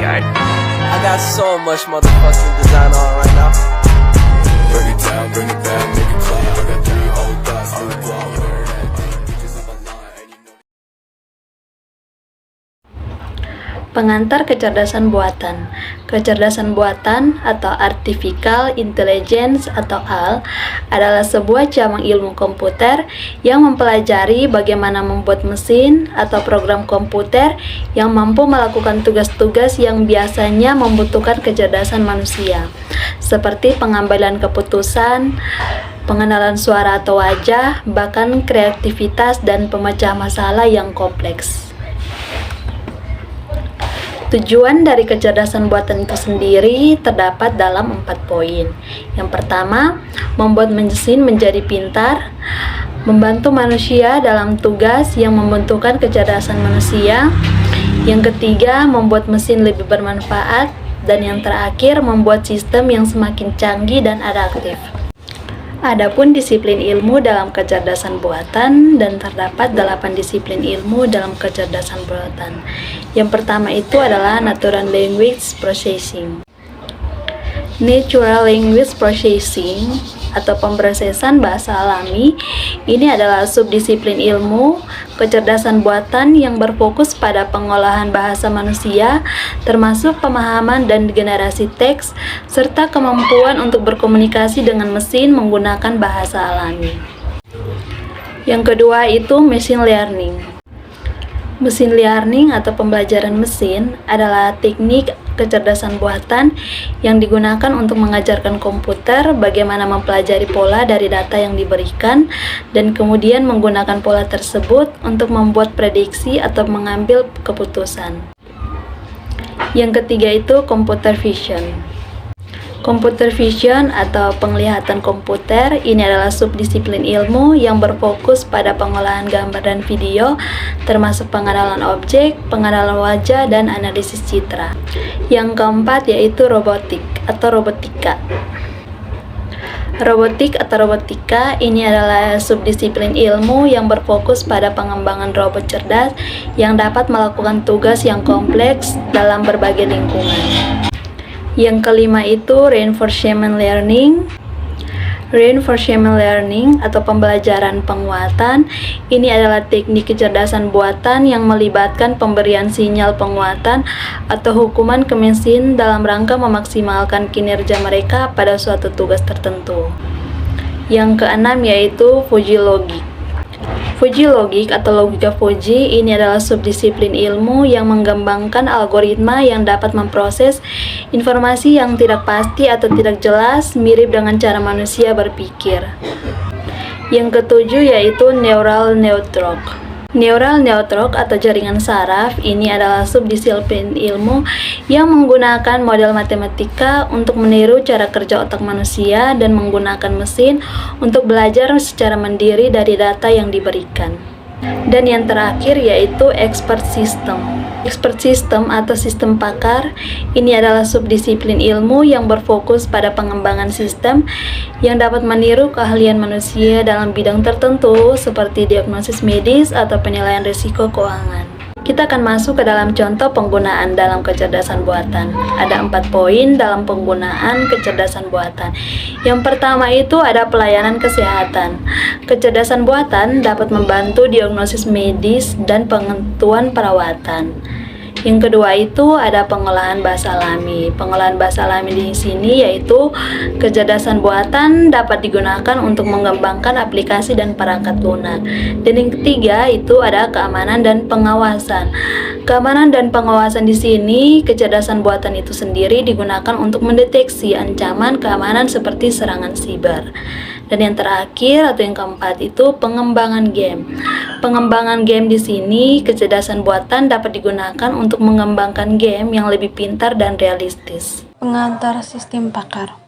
guy. I got so much motherfucking design on right now. Bring it down, bring it back, make it clap. I got 3 old thoughts, new guap. Pengantar kecerdasan buatan. Kecerdasan buatan atau Artificial Intelligence atau AL adalah sebuah cabang ilmu komputer yang mempelajari bagaimana membuat mesin atau program komputer yang mampu melakukan tugas-tugas yang biasanya membutuhkan kecerdasan manusia, seperti pengambilan keputusan, pengenalan suara atau wajah, bahkan kreativitas dan pemecah masalah yang kompleks. Tujuan dari kecerdasan buatan itu sendiri terdapat dalam 4 poin. Yang pertama, membuat mesin menjadi pintar, membantu manusia dalam tugas yang membutuhkan kecerdasan manusia. Yang ketiga, membuat mesin lebih bermanfaat, dan yang terakhir, membuat sistem yang semakin canggih dan adaptif. Adapun disiplin ilmu dalam kecerdasan buatan, dan terdapat 8 disiplin ilmu dalam kecerdasan buatan. Yang pertama itu adalah Natural Language Processing. Natural Language Processing atau pemrosesan bahasa alami ini adalah subdisiplin ilmu kecerdasan buatan yang berfokus pada pengolahan bahasa manusia, termasuk pemahaman dan generasi teks, serta kemampuan untuk berkomunikasi dengan mesin menggunakan bahasa alami. Yang kedua itu Machine Learning. Machine learning atau pembelajaran mesin adalah teknik kecerdasan buatan yang digunakan untuk mengajarkan komputer bagaimana mempelajari pola dari data yang diberikan dan kemudian menggunakan pola tersebut untuk membuat prediksi atau mengambil keputusan. Yang ketiga itu Computer Vision. Computer Vision atau penglihatan komputer ini adalah subdisiplin ilmu yang berfokus pada pengolahan gambar dan video, termasuk pengenalan objek, pengenalan wajah, dan analisis citra. Yang keempat yaitu robotik atau robotika. Robotik atau robotika ini adalah subdisiplin ilmu yang berfokus pada pengembangan robot cerdas yang dapat melakukan tugas yang kompleks dalam berbagai lingkungan. Yang kelima itu Reinforcement Learning. Reinforcement Learning atau pembelajaran penguatan ini adalah teknik kecerdasan buatan yang melibatkan pemberian sinyal penguatan atau hukuman ke mesin dalam rangka memaksimalkan kinerja mereka pada suatu tugas tertentu. Yang keenam yaitu Fuzzy Logic. Fuzzy Logic atau logika Fuzzy ini adalah subdisiplin ilmu yang mengembangkan algoritma yang dapat memproses informasi yang tidak pasti atau tidak jelas, mirip dengan cara manusia berpikir. Yang ketujuh yaitu Neural Network. Neural network atau jaringan saraf ini adalah subdisiplin ilmu yang menggunakan model matematika untuk meniru cara kerja otak manusia dan menggunakan mesin untuk belajar secara mandiri dari data yang diberikan. Dan yang terakhir yaitu Expert System. Expert System atau sistem pakar ini adalah subdisiplin ilmu yang berfokus pada pengembangan sistem yang dapat meniru keahlian manusia dalam bidang tertentu seperti diagnosis medis atau penilaian risiko keuangan. Kita akan masuk ke dalam contoh penggunaan dalam kecerdasan buatan. Ada 4 poin dalam penggunaan kecerdasan buatan. Yang pertama itu ada pelayanan kesehatan. Kecerdasan buatan dapat membantu diagnosis medis dan penentuan perawatan. Yang kedua itu ada pengolahan bahasa alami. Pengolahan bahasa alami di sini yaitu kecerdasan buatan dapat digunakan untuk mengembangkan aplikasi dan perangkat lunak. Dan yang ketiga itu ada keamanan dan pengawasan. Keamanan dan pengawasan di sini kecerdasan buatan itu sendiri digunakan untuk mendeteksi ancaman keamanan seperti serangan siber. Dan yang terakhir atau yang keempat itu pengembangan game. Pengembangan game di sini kecerdasan buatan dapat digunakan untuk mengembangkan game yang lebih pintar dan realistis. Pengantar sistem pakar.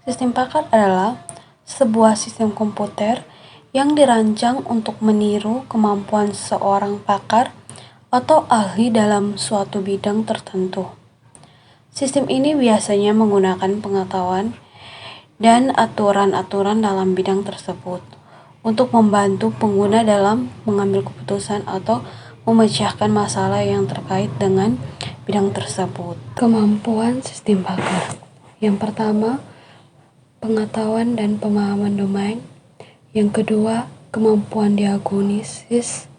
Sistem pakar adalah sebuah sistem komputer yang dirancang untuk meniru kemampuan seorang pakar atau ahli dalam suatu bidang tertentu. Sistem ini biasanya menggunakan pengetahuan dan aturan-aturan dalam bidang tersebut untuk membantu pengguna dalam mengambil keputusan atau memecahkan masalah yang terkait dengan bidang tersebut. Kemampuan sistem pakar. Yang pertama, pengetahuan dan pemahaman domain. Yang kedua, kemampuan diagnosis.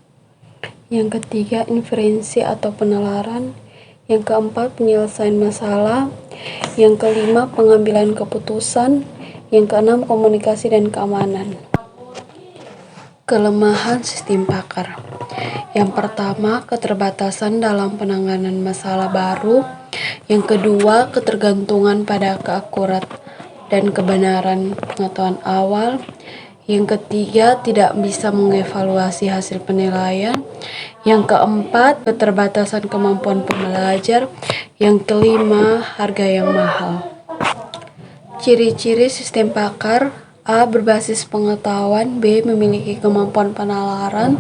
Yang ketiga, inferensi atau penalaran. Yang keempat, penyelesaian masalah. Yang kelima, pengambilan keputusan. Yang keenam, komunikasi dan keamanan. Kelemahan sistem pakar. Yang pertama, keterbatasan dalam penanganan masalah baru. Yang kedua, ketergantungan pada keakurat dan kebenaran pengetahuan awal. Yang ketiga, tidak bisa mengevaluasi hasil penilaian. Yang keempat, keterbatasan kemampuan pembelajar. Yang kelima, harga yang mahal. Ciri-ciri sistem pakar: A. Berbasis pengetahuan. B. Memiliki kemampuan penalaran.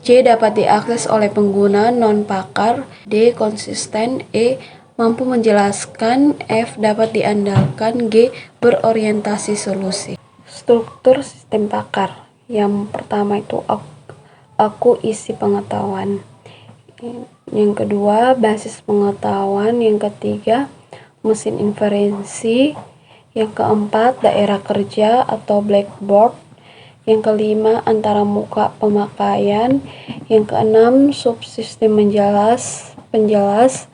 C. Dapat diakses oleh pengguna non-pakar. D. Konsisten. E. Mampu menjelaskan. F. Dapat diandalkan. G. Berorientasi solusi. Struktur sistem pakar. Yang pertama itu aku isi pengetahuan. Yang kedua, basis pengetahuan. Yang ketiga, mesin inferensi. Yang keempat, daerah kerja atau blackboard. Yang kelima, antara muka pemakaian. Yang keenam, subsistem penjelas.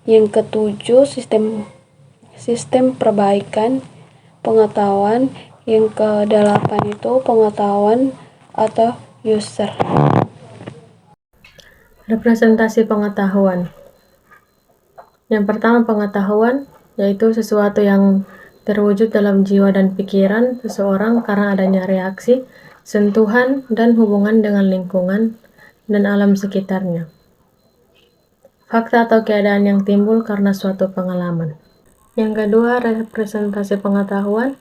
Yang ketujuh, sistem perbaikan pengetahuan. Yang kedelapan itu pengetahuan atau user. Representasi pengetahuan. Yang pertama, pengetahuan yaitu sesuatu yang terwujud dalam jiwa dan pikiran seseorang karena adanya reaksi, sentuhan, dan hubungan dengan lingkungan dan alam sekitarnya. Fakta atau keadaan yang timbul karena suatu pengalaman. Yang kedua, representasi pengetahuan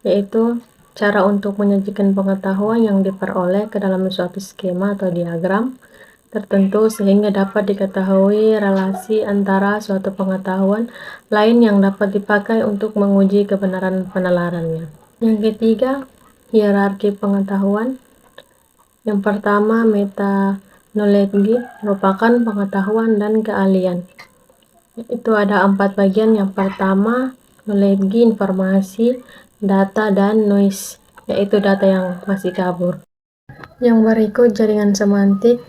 yaitu cara untuk menyajikan pengetahuan yang diperoleh ke dalam suatu skema atau diagram tertentu sehingga dapat diketahui relasi antara suatu pengetahuan lain yang dapat dipakai untuk menguji kebenaran penalarannya. Yang ketiga, hierarki pengetahuan. Yang pertama, meta knowledge merupakan pengetahuan dan keahlian. Itu ada 4 bagian. Yang pertama, knowledge, informasi, data, dan noise, yaitu data yang masih kabur. Yang berikut, jaringan semantik,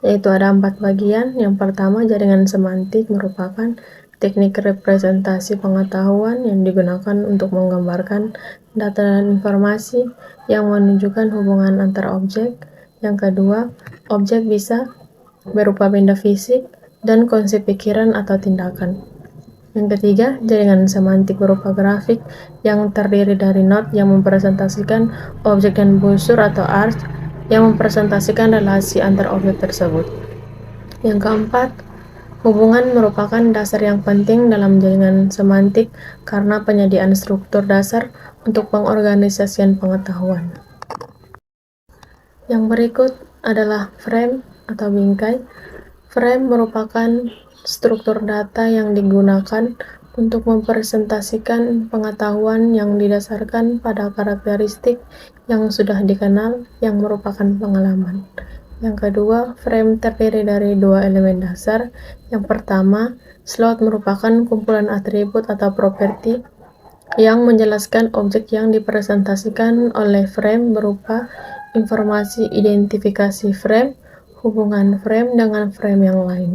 yaitu ada 4 bagian. Yang pertama, jaringan semantik merupakan teknik representasi pengetahuan yang digunakan untuk menggambarkan data dan informasi yang menunjukkan hubungan antar objek. Yang kedua, objek bisa berupa benda fisik dan konsep pikiran atau tindakan. Yang ketiga, jaringan semantik berupa grafik yang terdiri dari not yang mempresentasikan objek dan busur atau art yang mempresentasikan relasi antar objek tersebut. Yang keempat, hubungan merupakan dasar yang penting dalam jaringan semantik karena penyediaan struktur dasar untuk pengorganisasian pengetahuan. Yang berikut adalah frame atau bingkai. Frame merupakan struktur data yang digunakan untuk mempresentasikan pengetahuan yang didasarkan pada karakteristik yang sudah dikenal yang merupakan pengalaman. Yang kedua, frame terdiri dari 2 elemen dasar. Yang pertama, slot merupakan kumpulan atribut atau properti yang menjelaskan objek yang dipresentasikan oleh frame berupa informasi identifikasi frame, hubungan frame dengan frame yang lain.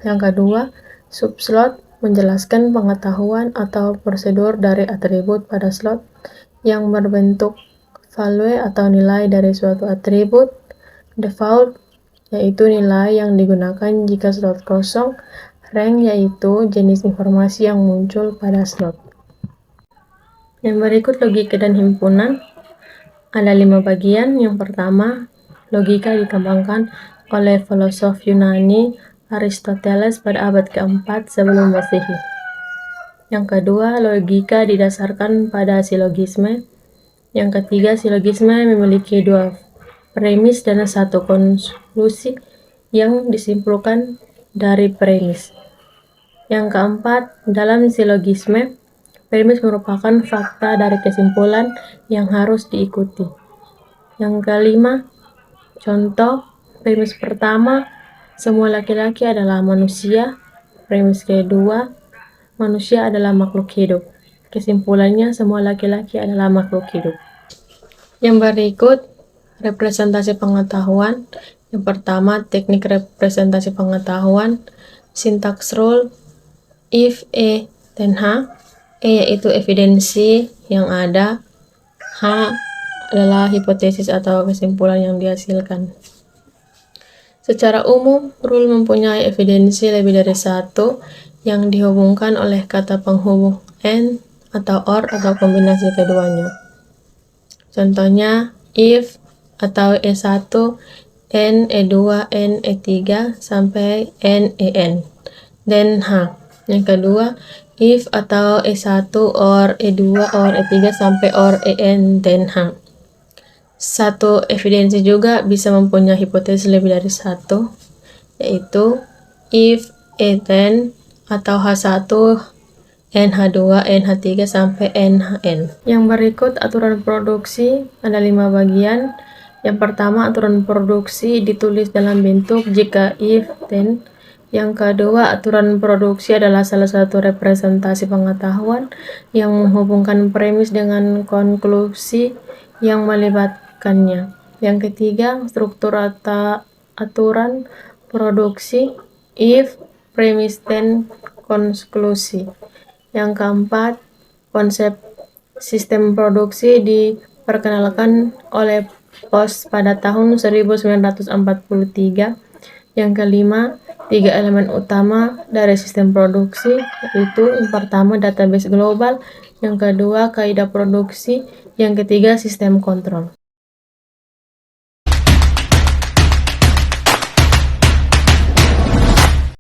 Yang kedua, subslot menjelaskan pengetahuan atau prosedur dari atribut pada slot yang berbentuk value atau nilai dari suatu atribut. Default yaitu nilai yang digunakan jika slot kosong. Rank yaitu jenis informasi yang muncul pada slot. Yang berikut logika dan himpunan. Ada 5 bagian. Yang pertama, logika dikembangkan oleh filosof Yunani Aristoteles pada abad ke-4 sebelum Masehi. Yang kedua, logika didasarkan pada silogisme. Yang ketiga, silogisme memiliki 2 premis dan 1 konklusi yang disimpulkan dari premis. Yang keempat, dalam silogisme, premis merupakan fakta dari kesimpulan yang harus diikuti. Yang kelima, contoh premis pertama, semua laki-laki adalah manusia. Premis kedua, manusia adalah makhluk hidup. Kesimpulannya, semua laki-laki adalah makhluk hidup. Yang berikut, representasi pengetahuan. Yang pertama, teknik representasi pengetahuan. Syntax rule, if E then H. E yaitu evidensi yang ada, H adalah hipotesis atau kesimpulan yang dihasilkan. Secara umum, rule mempunyai evidensi lebih dari satu yang dihubungkan oleh kata penghubung and atau or atau kombinasi keduanya. Contohnya, if atau E1, N, E2, N, E3 sampai N, En. Then H. Yang kedua, if atau E1 or E2 or E3 sampai or En, then H. Satu evidensi juga bisa mempunyai hipotesis lebih dari satu, yaitu if E then atau H1, NH2, NH3 sampai NHN. Yang berikut aturan produksi ada 5 bagian. Yang pertama, aturan produksi ditulis dalam bentuk jika if then. Yang kedua, aturan produksi adalah salah satu representasi pengetahuan yang menghubungkan premis dengan konklusi yang melibatkannya. Yang ketiga, struktur atau aturan produksi if, premis, then, konklusi. Yang keempat, konsep sistem produksi diperkenalkan oleh Post pada tahun 1943. Yang kelima, 3 elemen utama dari sistem produksi, yaitu yang pertama database global, yang kedua kaidah produksi, yang ketiga sistem kontrol.